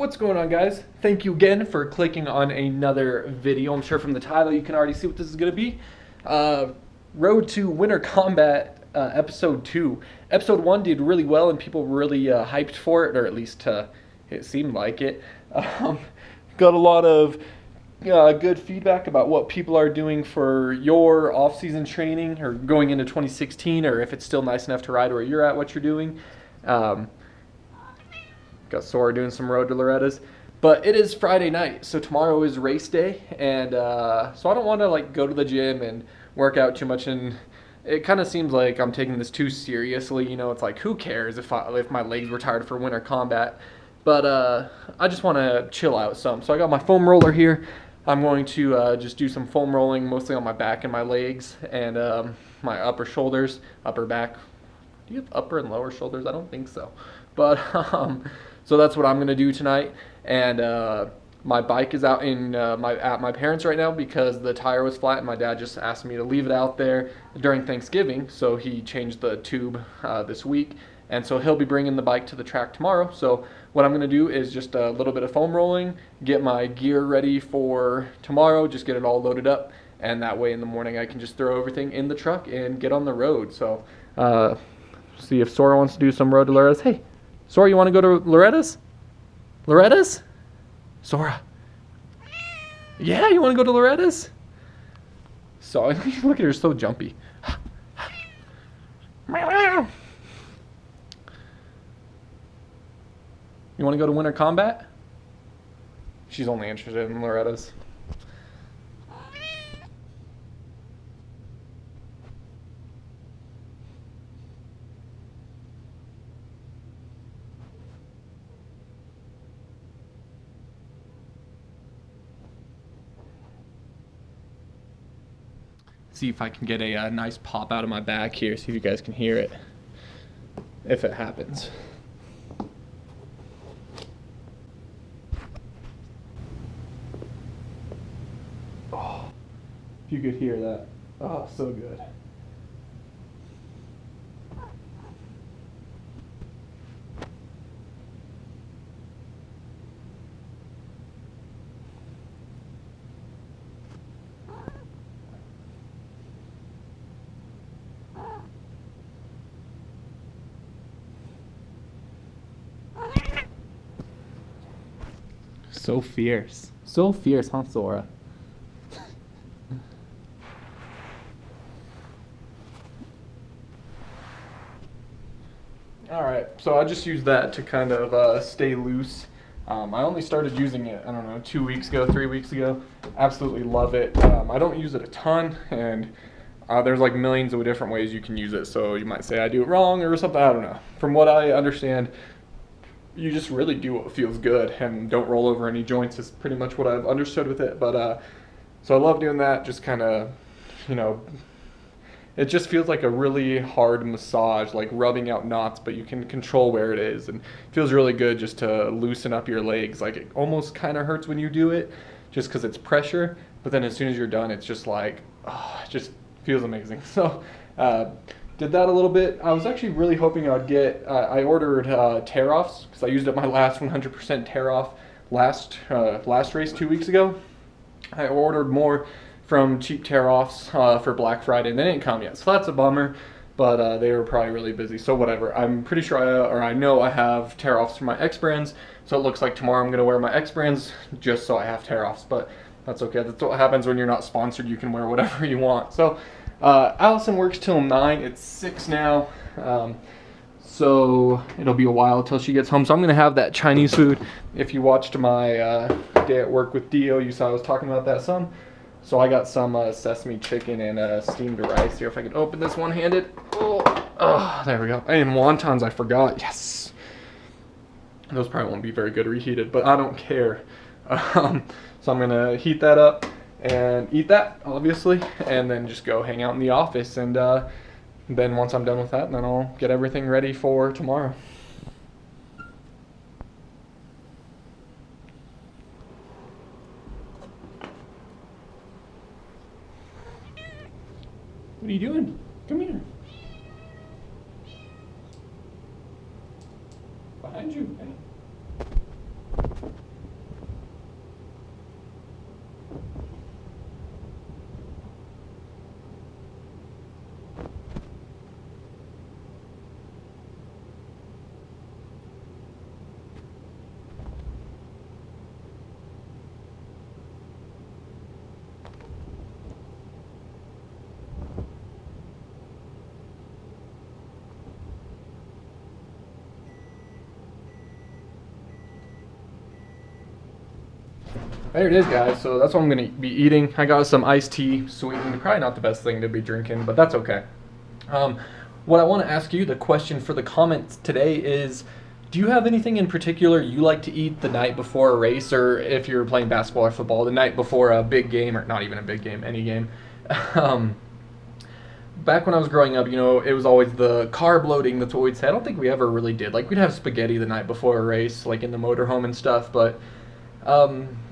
What's going on, guys? Thank you again for clicking on another video. I'm sure from the title you can already see what this is going to be. Road to Winter Combat Episode 2. Episode 1 did really well and people were really hyped for it, or at least it seemed like it. Got a lot of good feedback about what people are doing for your off-season training or going into 2016, or if it's still nice enough to ride where you're at, what you're doing. Got Sora doing some road to Loretta's, but it is Friday night, so tomorrow is race day, and so I don't want to like go to the gym and work out too much, and it kind of seems like I'm taking this too seriously. You know, it's like, who cares if my legs were tired for winter combat, but I just want to chill out some. So I got my foam roller here. I'm going to just do some foam rolling, mostly on my back and my legs, and my upper shoulders, upper back. Do you have upper and lower shoulders? I don't think so, but so that's what I'm going to do tonight. And my bike is out in at my parents' right now because the tire was flat, and my dad just asked me to leave it out there during Thanksgiving, so he changed the tube this week, and so he'll be bringing the bike to the track tomorrow. So what I'm going to do is just a little bit of foam rolling, get my gear ready for tomorrow, just get it all loaded up, and that way in the morning I can just throw everything in the truck and get on the road. So see if Sora wants to do some road to Loretta's. Hey, Sora, you want to go to Loretta's? Loretta's? Sora. Yeah, you want to go to Loretta's? So, look at her, so jumpy. You want to go to Winter Combat? She's only interested in Loretta's. See if I can get a nice pop out of my back here, see if you guys can hear it, if it happens. Oh, if you could hear that. Oh, so good. So fierce, huh, Sora? Alright, so I just used that to kind of stay loose. I only started using it, I don't know, 2 weeks ago, 3 weeks ago. Absolutely love it. I don't use it a ton, and there's like millions of different ways you can use it, so you might say I do it wrong or something, I don't know. From what I understand, you just really do what feels good and don't roll over any joints is pretty much what I've understood with it. But so I love doing that, just kind of, you know, it just feels like a really hard massage, like rubbing out knots, but you can control where it is, and it feels really good just to loosen up your legs. Like, it almost kind of hurts when you do it just because it's pressure, but then as soon as you're done, it's just like, oh, it just feels amazing. So did that a little bit. I was actually really hoping I'd get, I ordered tear-offs because I used up my last 100% tear-off last race 2 weeks ago. I ordered more from cheap tear-offs for Black Friday, and they didn't come yet, so that's a bummer, but they were probably really busy, so whatever. I'm pretty sure, I know I have tear-offs for my X brands, so it looks like tomorrow I'm going to wear my X brands just so I have tear-offs, but that's okay. That's what happens when you're not sponsored. You can wear whatever you want. So Allison works till 9. It's 6 now, so it'll be a while till she gets home. So I'm gonna have that Chinese food. If you watched my day at work with DeeO, you saw I was talking about that some. So I got some sesame chicken and steamed rice here. If I could open this one-handed. Oh, there we go. And wontons, I forgot. Yes. Those probably won't be very good reheated, but I don't care. So I'm gonna heat that up and eat that, obviously, and then just go hang out in the office, and then once I'm done with that, then I'll get everything ready for tomorrow. What are you doing? Come here. Behind you. Hey. There it is, guys. So that's what I'm gonna be eating. I got some iced tea, sweetened. Probably not the best thing to be drinking, but that's okay. What I want to ask you, the question for the comments today is, do you have anything in particular you like to eat the night before a race, or if you're playing basketball or football, the night before a big game, or not even a big game, any game? Back when I was growing up, you know, it was always the carb loading. That's what we'd say. I don't think we ever really did. Like, we'd have spaghetti the night before a race, like in the motorhome and stuff, but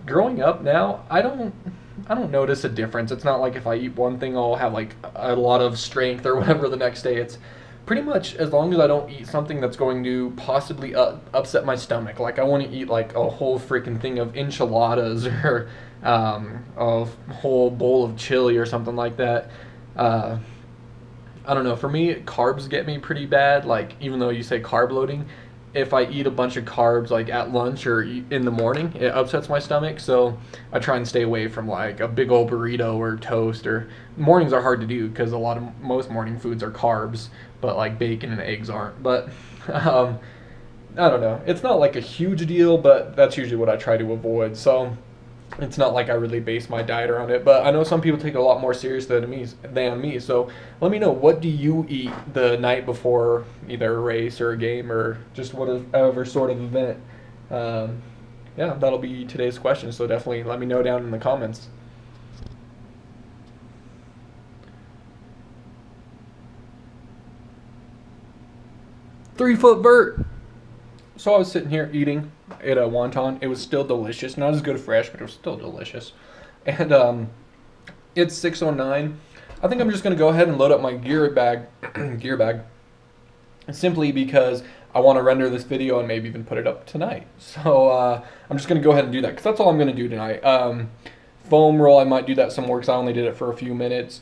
growing up now, I don't notice a difference. It's not like if I eat one thing, I'll have like a lot of strength or whatever the next day. It's pretty much as long as I don't eat something that's going to possibly upset my stomach. Like, I want to eat like a whole freaking thing of enchiladas or a whole bowl of chili or something like that. I don't know. For me, carbs get me pretty bad. Like, even though you say carb loading, if I eat a bunch of carbs like at lunch or in the morning, it upsets my stomach. So I try and stay away from like a big old burrito or toast. Or mornings are hard to do because most morning foods are carbs, but like bacon and eggs aren't. But I don't know. It's not like a huge deal, but that's usually what I try to avoid. So it's not like I really base my diet around it, but I know some people take it a lot more serious than me. So let me know, what do you eat the night before either a race or a game or just whatever sort of event? Yeah, that'll be today's question. So definitely let me know down in the comments. Three-foot vert. So I was sitting here eating at a wonton. It was still delicious. Not as good fresh, but it was still delicious. And it's 6:09. I think I'm just going to go ahead and load up my gear bag, simply because I want to render this video and maybe even put it up tonight. So I'm just going to go ahead and do that because that's all I'm going to do tonight. Foam roll, I might do that some more because I only did it for a few minutes.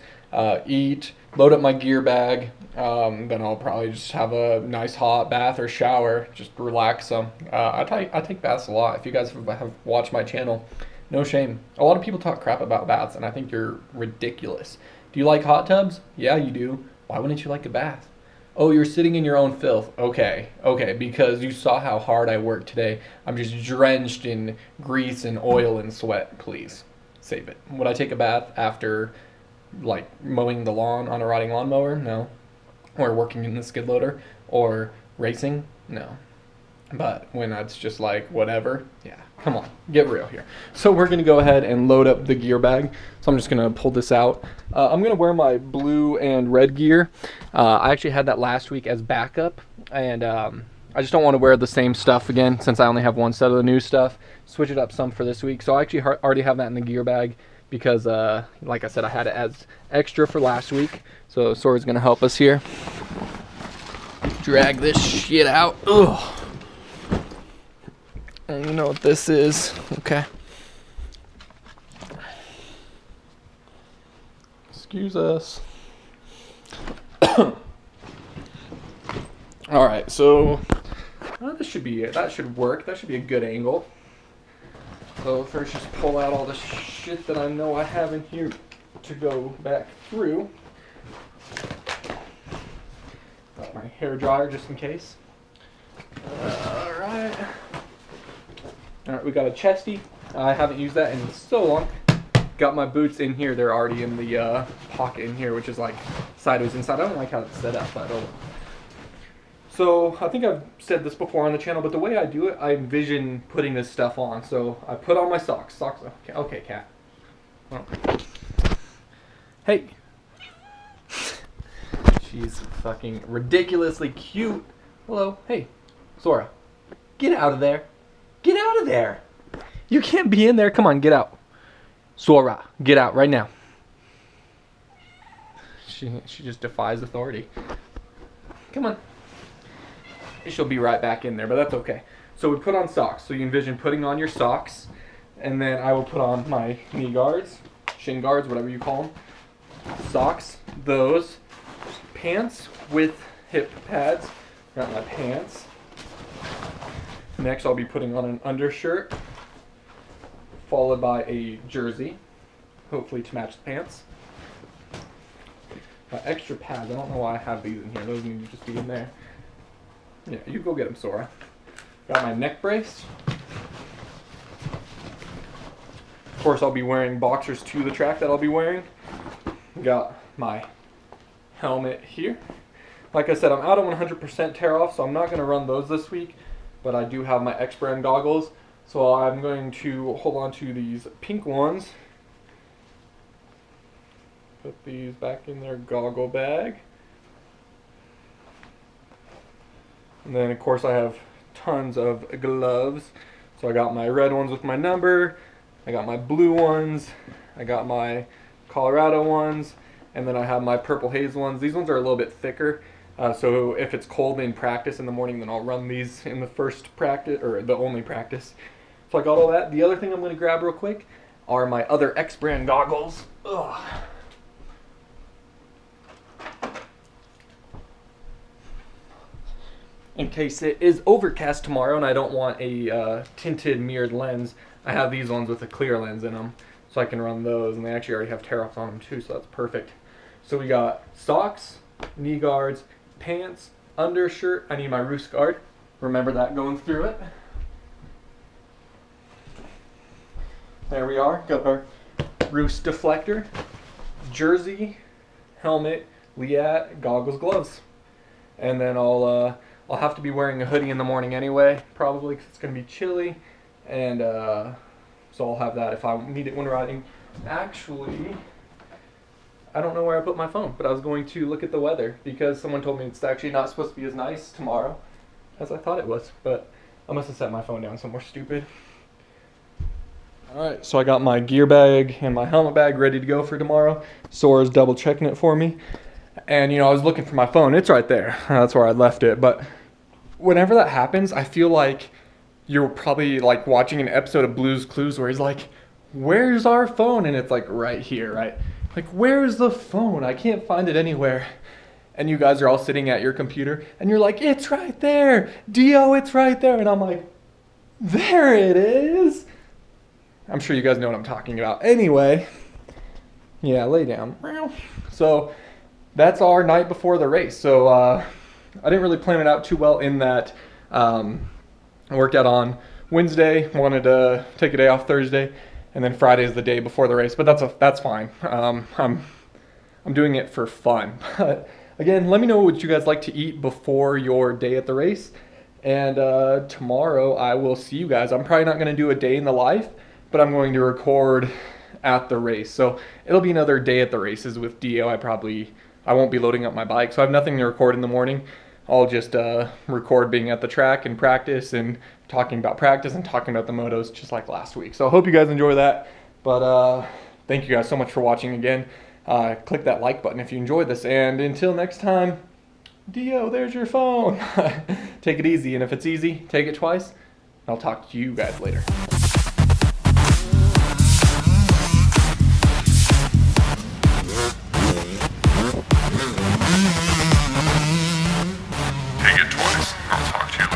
Eat, load up my gear bag. Then I'll probably just have a nice hot bath or shower, just relax some. I take baths a lot. If you guys have watched my channel, no shame. A lot of people talk crap about baths, and I think you're ridiculous. Do you like hot tubs? Yeah, you do. Why wouldn't you like a bath? Oh, you're sitting in your own filth. Okay, because you saw how hard I worked today. I'm just drenched in grease and oil and sweat. Please, save it. Would I take a bath after, like, mowing the lawn on a riding lawnmower? No. Or working in the skid loader, or racing? No. But when it's just like whatever, yeah, come on, get real here. So we're gonna go ahead and load up the gear bag. So I'm just gonna pull this out. I'm gonna wear my blue and red gear. I actually had that last week as backup, and I just don't want to wear the same stuff again since I only have one set of the new stuff. Switch it up some for this week. So I actually already have that in the gear bag because, like I said, I had it as extra for last week. So Sora's gonna help us here. Drag this shit out. Ugh. And you know what this is, okay? Excuse us. All right, so this should be it. That should work. That should be a good angle. So first, just pull out all the shit that I know I have in here to go back through. Got my hair dryer just in case. All right. All right, we got a chesty. I haven't used that in so long. Got my boots in here. They're already in the pocket in here, which is like sideways inside. I don't like how it's set up, but so I think I've said this before on the channel, but the way I do it, I envision putting this stuff on. So I put on my socks. Okay, cat. Oh. Hey. She's fucking ridiculously cute. Hello. Hey, Sora. Get out of there. Get out of there. You can't be in there. Come on, get out. Sora, get out right now. She just defies authority. Come on. She'll be right back in there, but that's okay. So we put on socks. So you envision putting on your socks, and then I will put on my knee guards, shin guards, whatever you call them. Socks, those. Pants with hip pads. Got my pants. Next, I'll be putting on an undershirt, followed by a jersey, hopefully to match the pants. Extra pads. I don't know why I have these in here. Those need to just be in there. Yeah, you go get them, Sora. Got my neck brace. course, I'll be wearing boxers to the track that I'll be wearing. Got my helmet here. Like I said, I'm out of 100% tear off, so I'm not going to run those this week, but I do have my X brand goggles, so I'm going to hold on to these pink ones. Put these back in their goggle bag. And then of course I have tons of gloves. So I got my red ones with my number, I got my blue ones, I got my Colorado ones, and then I have my purple haze ones. These ones are a little bit thicker, so if it's cold in practice in the morning, then I'll run these in the first practice, or the only practice. So I got all that. The other thing I'm going to grab real quick are my other X brand goggles. Ugh. In case it is overcast tomorrow and I don't want a tinted mirrored lens, I have these ones with a clear lens in them, so I can run those, and they actually already have tear-offs on them too, so that's perfect. So we got socks, knee guards, pants, undershirt. I need my roost guard. Remember that going through it. There we are. Got our roost deflector, jersey, helmet, liat, goggles, gloves, and then I'll have to be wearing a hoodie in the morning anyway, probably, because it's going to be chilly, and so I'll have that if I need it when riding. Actually, I don't know where I put my phone, but I was going to look at the weather, because someone told me it's actually not supposed to be as nice tomorrow as I thought it was, but I must have set my phone down somewhere stupid. Alright, so I got my gear bag and my helmet bag ready to go for tomorrow. Sora's double checking it for me. And, you know, I was looking for my phone. It's right there. That's where I left it. But whenever that happens, I feel like you're probably, like, watching an episode of Blue's Clues where he's like, where's our phone? And it's, like, right here, right? Like, where's the phone? I can't find it anywhere. And you guys are all sitting at your computer, and you're like, it's right there. DeeO, it's right there. And I'm like, there it is. I'm sure you guys know what I'm talking about. Anyway, yeah, lay down. So that's our night before the race. So I didn't really plan it out too well in that I worked out on Wednesday, wanted to take a day off Thursday, and then Friday is the day before the race. But that's fine. I'm doing it for fun. But again, let me know what you guys like to eat before your day at the race. And tomorrow I will see you guys. I'm probably not going to do a day in the life, but I'm going to record at the race. So it'll be another day at the races with DeeO. I won't be loading up my bike, so I have nothing to record in the morning. I'll just record being at the track and practice and talking about practice and talking about the motos just like last week. So I hope you guys enjoy that. But thank you guys so much for watching again. Click that like button if you enjoyed this. And until next time, DeeO, there's your phone. Take it easy, and if it's easy, take it twice. I'll talk to you guys later. Take it twice. I'll talk to you later.